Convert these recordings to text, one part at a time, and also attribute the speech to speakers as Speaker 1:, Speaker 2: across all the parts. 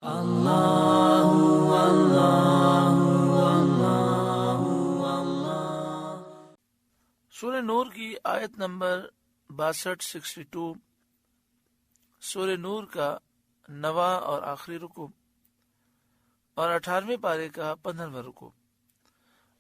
Speaker 1: اللہ اللہ اللہ۔
Speaker 2: سورہ نور کی آیت نمبر 62 سورہ نور کا 9واں اور آخری رکوع اور 18ویں پارے کا 15واں رکوع۔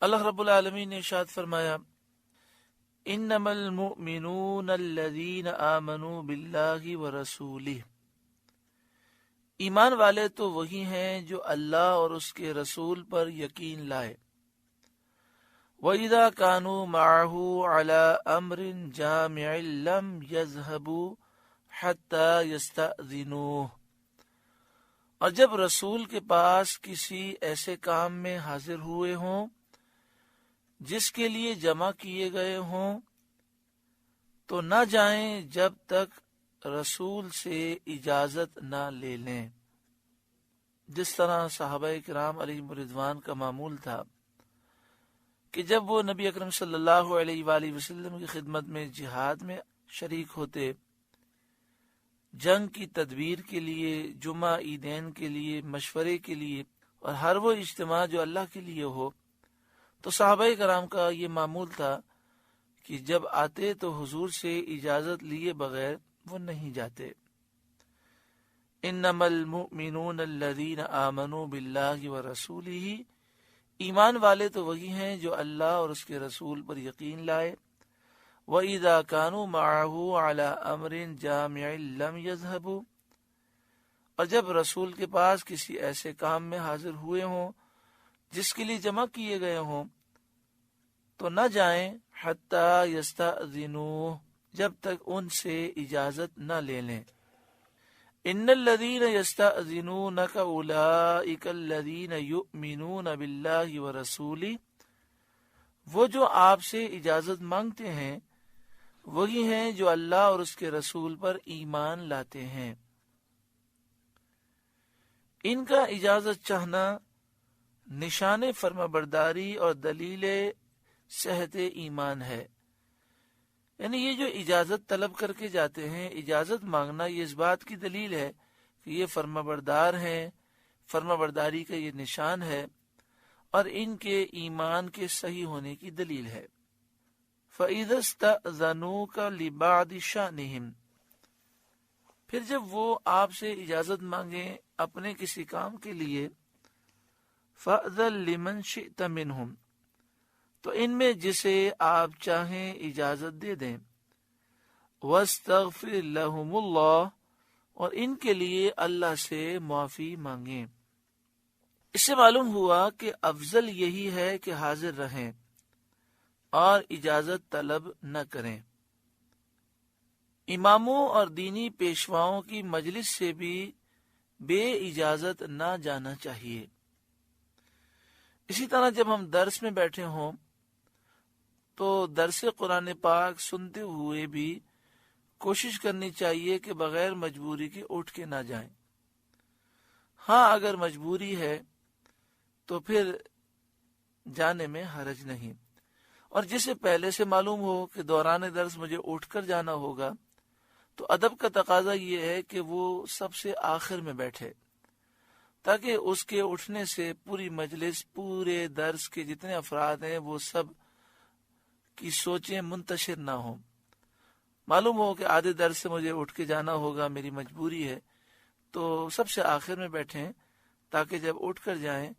Speaker 2: اللہ رب العالمین نے ارشاد فرمایا، انما المؤمنون الذین آمنوا باللہ ورسولہ، ایمان والے تو وہی ہیں جو اللہ اور اس کے رسول پر یقین لائے۔ وَإِذَا كَانُوا مَعَهُ عَلَىٰ أَمْرٍ جَامِعٍ لَمْ يَذْهَبُوا حَتَّى يَسْتَأْذِنُوهُ، اور جب رسول کے پاس کسی ایسے کام میں حاضر ہوئے ہوں جس کے لیے جمع کیے گئے ہوں تو نہ جائیں جب تک رسول سے اجازت نہ لے لیں، جس طرح صحابہ کرام علیہم رضوان کا معمول تھا کہ جب وہ نبی اکرم صلی اللہ علیہ وآلہ وسلم کی خدمت میں جہاد میں شریک ہوتے، جنگ کی تدبیر کے لیے، جمعہ عیدین کے لیے، مشورے کے لیے اور ہر وہ اجتماع جو اللہ کے لیے ہو، تو صحابہ کرام کا یہ معمول تھا کہ جب آتے تو حضور سے اجازت لیے بغیر وہ نہیں جاتے۔ انما المؤمنون الذین آمنوا باللہ ورسولہ، ایمان والے تو وہی ہیں جو اللہ اور اس کے رسول پر یقین لائے۔ وَإِذَا كَانُوا مَعَهُ عَلَىٰ أَمْرٍ جَامِعٍ لَمْ يَذْهَبُوا، اور جب رسول کے پاس کسی ایسے کام میں حاضر ہوئے ہوں جس کے لیے جمع کیے گئے ہوں تو نہ جائیں حَتَّى يَسْتَأْذِنُوهُ، جب تک ان سے اجازت نہ لے لیں۔ ان الذین یستأذنونک اولئک الذین یؤمنون باللہ ورسولہ، وہ جو آپ سے اجازت مانگتے ہیں وہی ہیں جو اللہ اور اس کے رسول پر ایمان لاتے ہیں۔ ان کا اجازت چاہنا نشان فرمانبرداری اور دلیل صحت ایمان ہے، یعنی یہ جو اجازت طلب کر کے جاتے ہیں، اجازت مانگنا، یہ اس بات کی دلیل ہے کہ یہ فرمانبردار ہیں، فرمانبرداری کا یہ نشان ہے اور ان کے ایمان کے صحیح ہونے کی دلیل ہے۔ فَإِذَا اسْتَأْذَنُوكَ لِبَعْضِ شَأْنِهِمْ، پھر جب وہ آپ سے اجازت مانگیں اپنے کسی کام کے لیے، فَأْذَن لِمَنْ شِئْتَ مِنْهُمْ، تو ان میں جسے آپ چاہیں اجازت دے دیں۔ وَاسْتَغْفِرْ لَهُمُ اللَّهُ، اور ان کے لیے اللہ سے معافی مانگیں۔ اس سے معلوم ہوا کہ افضل یہی ہے کہ حاضر رہیں اور اجازت طلب نہ کریں۔ اماموں اور دینی پیشواؤں کی مجلس سے بھی بے اجازت نہ جانا چاہیے۔ اسی طرح جب ہم درس میں بیٹھے ہوں تو درس قرآن پاک سنتے ہوئے بھی کوشش کرنی چاہیے کہ بغیر مجبوری کے اٹھ کے نہ جائیں۔ ہاں اگر مجبوری ہے تو پھر جانے میں حرج نہیں، اور جسے پہلے سے معلوم ہو کہ دوران درس مجھے اٹھ کر جانا ہوگا تو ادب کا تقاضا یہ ہے کہ وہ سب سے آخر میں بیٹھے، تاکہ اس کے اٹھنے سے پوری مجلس، پورے درس کے جتنے افراد ہیں وہ سب کی سوچیں منتشر نہ ہوں۔ معلوم ہو کہ آدھے درس سے مجھے اٹھ کے جانا ہوگا، میری مجبوری ہے، تو سب سے آخر میں بیٹھیں تاکہ جب اٹھ کر جائیں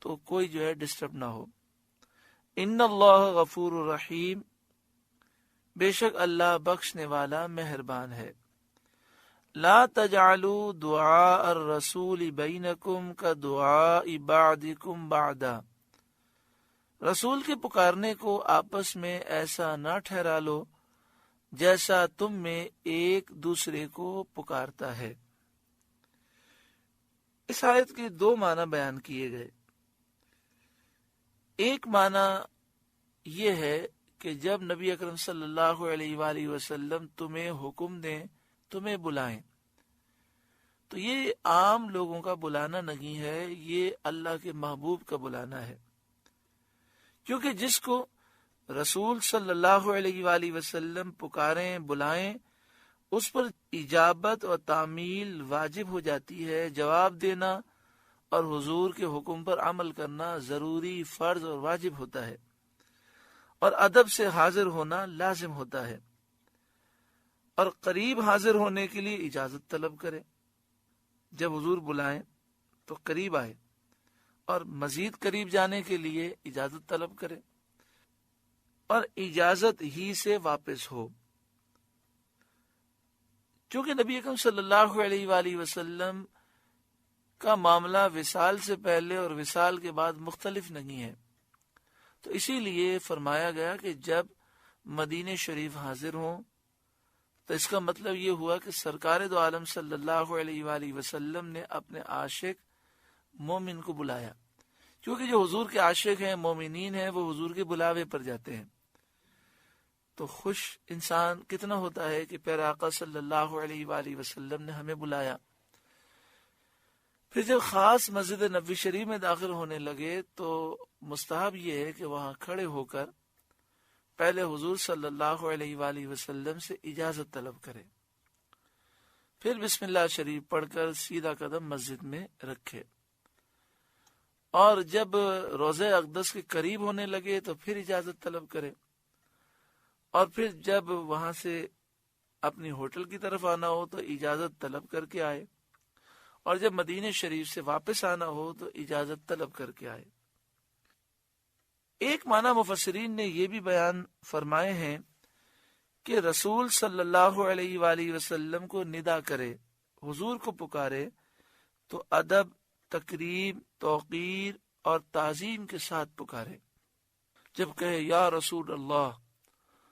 Speaker 2: تو کوئی جو ہے ڈسٹرب نہ ہو۔ ان اللہ غفور الرحیم، بے شک اللہ بخشنے والا مہربان ہے۔ لا تجعلوا دعاء الرسول بینکم کدعاء بعضکم بعضا، رسول کے پکارنے کو آپس میں ایسا نہ ٹھہرا لو جیسا تم میں ایک دوسرے کو پکارتا ہے۔ اس آیت کے دو معنی بیان کیے گئے۔ ایک معنی یہ ہے کہ جب نبی اکرم صلی اللہ علیہ وآلہ وسلم تمہیں حکم دیں، تمہیں بلائیں، تو یہ عام لوگوں کا بلانا نہیں ہے، یہ اللہ کے محبوب کا بلانا ہے، کیونکہ جس کو رسول صلی اللہ علیہ وآلہ وسلم پکاریں، بلائیں، اس پر اجابت اور تعمیل واجب ہو جاتی ہے، جواب دینا اور حضور کے حکم پر عمل کرنا ضروری، فرض اور واجب ہوتا ہے، اور ادب سے حاضر ہونا لازم ہوتا ہے، اور قریب حاضر ہونے کے لیے اجازت طلب کرے، جب حضور بلائیں تو قریب آئے، اور مزید قریب جانے کے لیے اجازت طلب کرے، اور اجازت ہی سے واپس ہو، چونکہ نبی اکرم صلی اللہ علیہ وآلہ وسلم کا معاملہ وصال سے پہلے اور وصال کے بعد مختلف نہیں ہے، تو اسی لیے فرمایا گیا کہ جب مدینہ شریف حاضر ہوں تو اس کا مطلب یہ ہوا کہ سرکار دو عالم صلی اللہ علیہ وآلہ وسلم نے اپنے عاشق مومن کو بلایا، کیونکہ جو حضور کے عاشق ہیں، مومنین ہیں، وہ حضور کے بلاوے پر جاتے ہیں، تو خوش انسان کتنا ہوتا ہے کہ پیارے آقا صلی اللہ علیہ وآلہ وسلم نے ہمیں بلایا۔ پھر جب خاص مسجد نبوی شریف میں داخل ہونے لگے تو مستحب یہ ہے کہ وہاں کھڑے ہو کر پہلے حضور صلی اللہ علیہ وآلہ وسلم سے اجازت طلب کرے، پھر بسم اللہ شریف پڑھ کر سیدھا قدم مسجد میں رکھے، اور جب روضہ اقدس کے قریب ہونے لگے تو پھر اجازت طلب کرے، اور پھر جب وہاں سے اپنی ہوٹل کی طرف آنا ہو تو اجازت طلب کر کے آئے، اور جب مدینہ شریف سے واپس آنا ہو تو اجازت طلب کر کے آئے۔ ایک معنی مفسرین نے یہ بھی بیان فرمائے ہیں کہ رسول صلی اللہ علیہ وآلہ وسلم کو ندا کرے، حضور کو پکارے تو ادب، تکریم، توقیر اور تعظیم کے ساتھ پکارے۔ جب کہے یا رسول اللہ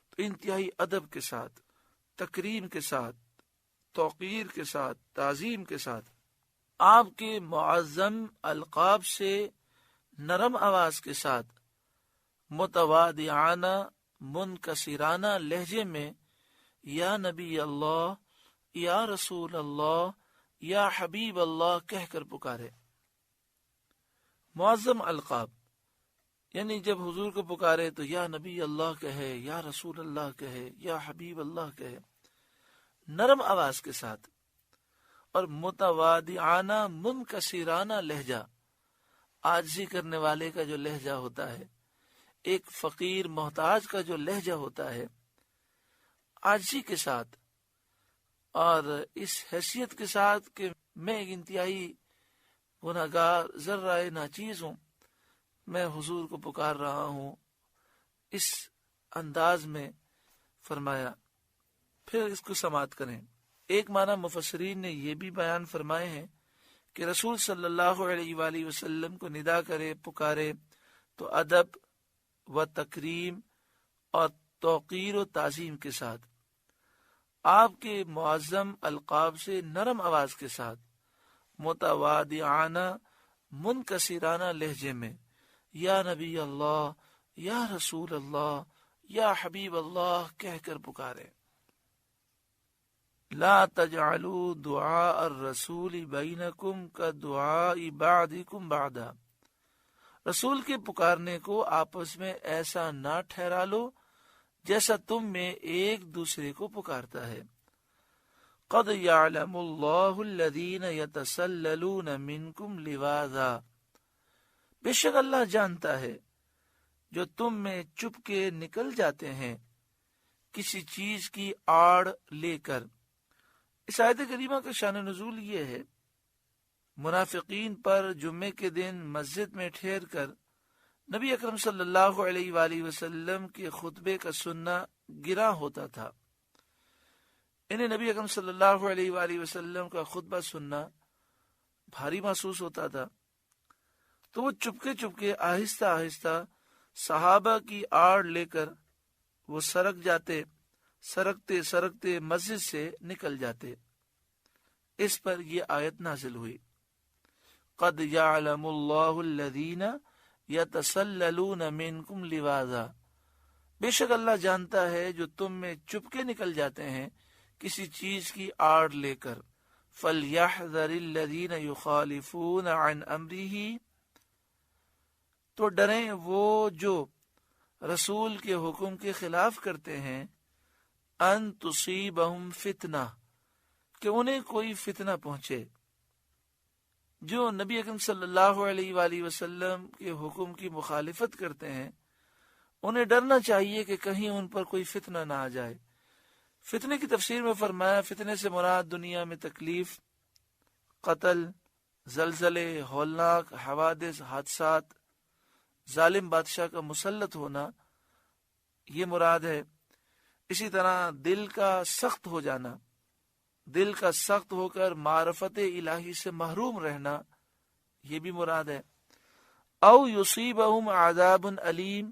Speaker 2: تو انتہائی ادب کے ساتھ، تکریم کے ساتھ، توقیر کے ساتھ، تعظیم کے ساتھ، آپ کے معظم القاب سے نرم آواز کے ساتھ، متواضعانہ منکسرانہ لہجے میں یا نبی اللہ، یا رسول اللہ، یا حبیب اللہ کہہ کر پکارے۔ معظم القاب یعنی جب حضور کو پکارے تو یا نبی اللہ کہے، یا رسول اللہ کہے، یا حبیب اللہ کہے، نرم آواز کے ساتھ، اور متواضعانہ منکسرانہ لہجہ، عاجزی کرنے والے کا جو لہجہ ہوتا ہے، ایک فقیر محتاج کا جو لہجہ ہوتا ہے، عاجزی کے ساتھ، اور اس حیثیت کے ساتھ کہ میں ایک انتہائی گناہگار ذرہ ناچیز ہوں، میں حضور کو پکار رہا ہوں، اس انداز میں فرمایا۔ پھر اس کو سماعت کریں۔ ایک معنی مفسرین نے یہ بھی بیان فرمائے ہیں کہ رسول صلی اللہ علیہ وآلہ وسلم کو ندا کرے، پکارے تو ادب و تکریم اور توقیر و تعظیم کے ساتھ، آپ کے معظم القاب سے نرم آواز کے ساتھ، متواضعانہ منکسرانہ لہجے میں یا نبی اللہ، یا رسول اللہ، یا حبیب اللہ کہہ کر پکارے۔ لا تجعلوا دعاء الرسول بینکم کدعاء بعضکم بعضا، رسول کے پکارنے کو آپس میں ایسا نہ ٹھہرا لو جیسا تم میں ایک دوسرے کو پکارتا ہے۔ قد یعلم اللہ الذین یتسللون منکم لواذا، بے شک اللہ جانتا ہے جو تم میں چپ کے نکل جاتے ہیں کسی چیز کی آڑ لے کر۔ اس آیت کریمہ کا شان نزول یہ ہے، منافقین پر جمعے کے دن مسجد میں ٹھہر کر نبی اکرم صلی اللہ علیہ وآلہ وسلم کے خطبے کا سننا گراں ہوتا تھا۔ انہیں نبی اکرم صلی اللہ علیہ وآلہ وسلم کا خطبہ سننا بھاری محسوس ہوتا تھا، تو وہ چپکے چپکے آہستہ آہستہ صحابہ کی آڑ لے کر وہ سرکتے سرکتے مسجد سے نکل جاتے۔ اس پر یہ آیت نازل ہوئی، قد یعلم اللہ الذین یتسللون منکم لواذا، بے شک اللہ جانتا ہے جو تم میں چپکے نکل جاتے ہیں کسی چیز کی آڑ لے کر۔ فَلْيَحْذَرِ الَّذِينَ يُخَالِفُونَ عَنْ أَمْرِهِ، تو ڈریں وہ جو رسول کے حکم کے خلاف کرتے ہیں، ان تصیبہم فتنہ، کہ انہیں کوئی فتنہ پہنچے۔ جو نبی اکرم صلی اللہ علیہ وآلہ وسلم کے حکم کی مخالفت کرتے ہیں انہیں ڈرنا چاہیے کہ کہیں ان پر کوئی فتنہ نہ آ جائے۔ فتنے کی تفسیر میں فرمایا فتنے سے مراد دنیا میں تکلیف، قتل، زلزلے، ہولناک حوادث، حادثات، ظالم بادشاہ کا مسلط ہونا، یہ مراد ہے۔ اسی طرح دل کا سخت ہو جانا، دل کا سخت ہو کر معرفت الہی سے محروم رہنا، یہ بھی مراد ہے۔ او یصیبہم عذاب علیم،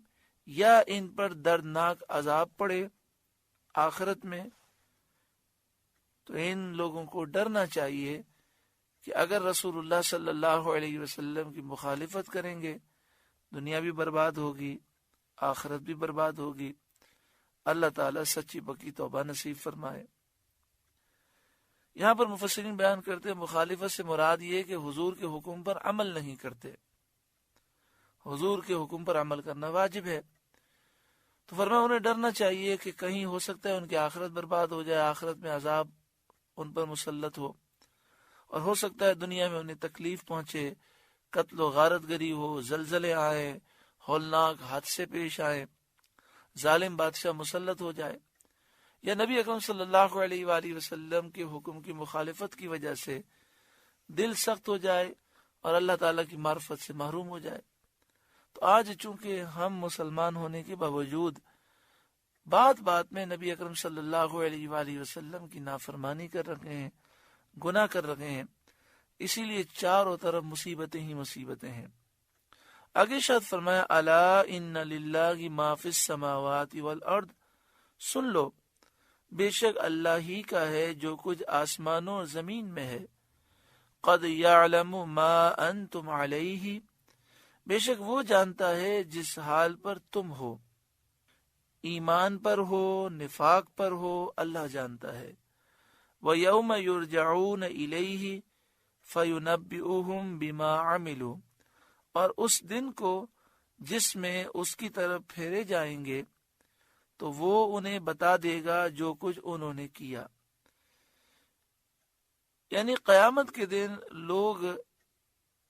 Speaker 2: یا ان پر دردناک عذاب پڑے آخرت میں۔ تو ان لوگوں کو ڈرنا چاہیے کہ اگر رسول اللہ صلی اللہ علیہ وسلم کی مخالفت کریں گے دنیا بھی برباد ہوگی، آخرت بھی برباد ہوگی۔ اللہ تعالیٰ سچی پکی توبہ نصیب فرمائے۔ یہاں پر مفسرین بیان کرتے ہیں مخالفت سے مراد یہ کہ حضور کے حکم پر عمل نہیں کرتے۔ حضور کے حکم پر عمل کرنا واجب ہے، تو فرمایا انہیں ڈرنا چاہیے کہ کہیں ہو سکتا ہے ان کی آخرت برباد ہو جائے، آخرت میں عذاب ان پر مسلط ہو، اور ہو سکتا ہے دنیا میں انہیں تکلیف پہنچے، قتل و غارت گری ہو، زلزلے آئے، ہولناک حادثے پیش آئے، ظالم بادشاہ مسلط ہو جائے، یا نبی اکرم صلی اللہ علیہ وآلہ وسلم کے حکم کی مخالفت کی وجہ سے دل سخت ہو جائے اور اللہ تعالیٰ کی معرفت سے محروم ہو جائے۔ تو آج چونکہ ہم مسلمان ہونے کے باوجود بات بات میں نبی اکرم صلی اللہ علیہ وآلہ وسلم کی نافرمانی کر رہے ہیں، گناہ کر رہے ہیں، اسی لیے چاروں طرف مصیبتیں ہی مصیبتیں ہیں۔ آگے شاید فرمایا الا ان للہ ما فی السماوات والارض، سن لو بے شک اللہ ہی کا ہے جو کچھ آسمانوں اور زمین میں ہے۔ قد یعلم ما انتم علیہ، بے شک وہ جانتا ہے جس حال پر تم ہو، ایمان پر ہو، نفاق پر ہو، اللہ جانتا ہے۔ وَيَوْمَ يُرْجَعُونَ إِلَيْهِ فَيُنَبِّئُهُمْ بِمَا عَمِلُوا، اور اس دن کو جس میں اس کی طرف پھیرے جائیں گے تو وہ انہیں بتا دے گا جو کچھ انہوں نے کیا۔ یعنی قیامت کے دن لوگ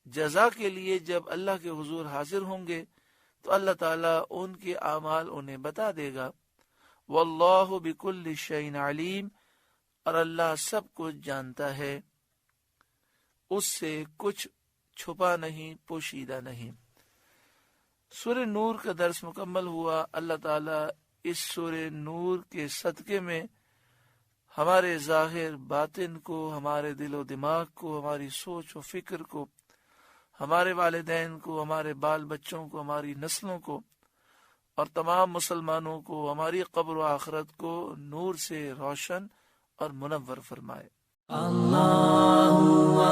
Speaker 2: جزا کے لیے جب اللہ کے حضور حاضر ہوں گے تو اللہ تعالیٰ ان کے اعمال انہیں بتا دے گا۔ واللہ بکل شیء علیم، اور اللہ سب کچھ جانتا ہے، اس سے کچھ چھپا نہیں، پوشیدہ نہیں۔ سورہ نور کا درس مکمل ہوا۔ اللہ تعالیٰ اس سورہ نور کے صدقے میں ہمارے ظاہر باطن کو، ہمارے دل و دماغ کو، ہماری سوچ و فکر کو، ہمارے والدین کو، ہمارے بال بچوں کو، ہماری نسلوں کو اور تمام مسلمانوں کو، ہماری قبر و آخرت کو نور سے روشن اور منور فرمائے۔
Speaker 1: اللہ